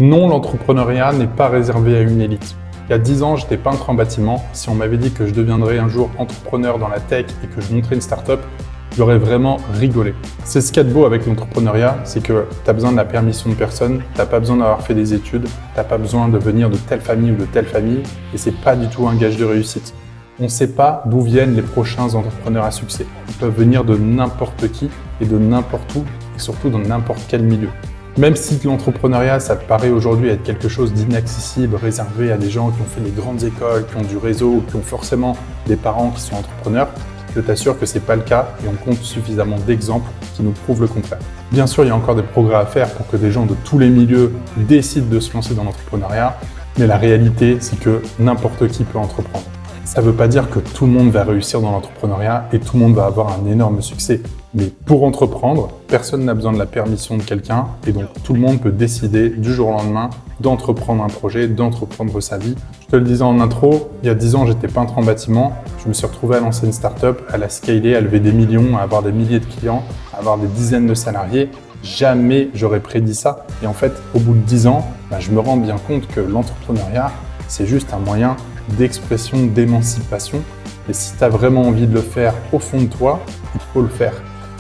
Non, l'entrepreneuriat n'est pas réservé à une élite. Il y a 10 ans, j'étais peintre en bâtiment. Si on m'avait dit que je deviendrais un jour entrepreneur dans la tech et que je monterais une start-up, j'aurais vraiment rigolé. C'est ce qu'il y a de beau avec l'entrepreneuriat, c'est que tu n'as besoin de la permission de personne, tu n'as pas besoin d'avoir fait des études, tu n'as pas besoin de venir de telle famille ou de telle famille, et c'est pas du tout un gage de réussite. On ne sait pas d'où viennent les prochains entrepreneurs à succès. Ils peuvent venir de n'importe qui et de n'importe où, et surtout dans n'importe quel milieu. Même si l'entrepreneuriat, ça paraît aujourd'hui être quelque chose d'inaccessible, réservé à des gens qui ont fait des grandes écoles, qui ont du réseau ou qui ont forcément des parents qui sont entrepreneurs, je t'assure que ce n'est pas le cas et on compte suffisamment d'exemples qui nous prouvent le contraire. Bien sûr, il y a encore des progrès à faire pour que des gens de tous les milieux décident de se lancer dans l'entrepreneuriat, mais la réalité, c'est que n'importe qui peut entreprendre. Ça ne veut pas dire que tout le monde va réussir dans l'entrepreneuriat et tout le monde va avoir un énorme succès. Mais pour entreprendre, personne n'a besoin de la permission de quelqu'un et donc tout le monde peut décider du jour au lendemain d'entreprendre un projet, d'entreprendre sa vie. Je te le disais en intro, il y a 10 ans, j'étais peintre en bâtiment. Je me suis retrouvé à lancer une start-up, à la scaler, à lever des millions, à avoir des milliers de clients, à avoir des dizaines de salariés. Jamais j'aurais prédit ça. Et en fait, au bout de 10 ans, je me rends bien compte que l'entrepreneuriat, c'est juste un moyen d'expression, d'émancipation. Et si tu as vraiment envie de le faire au fond de toi, il faut le faire.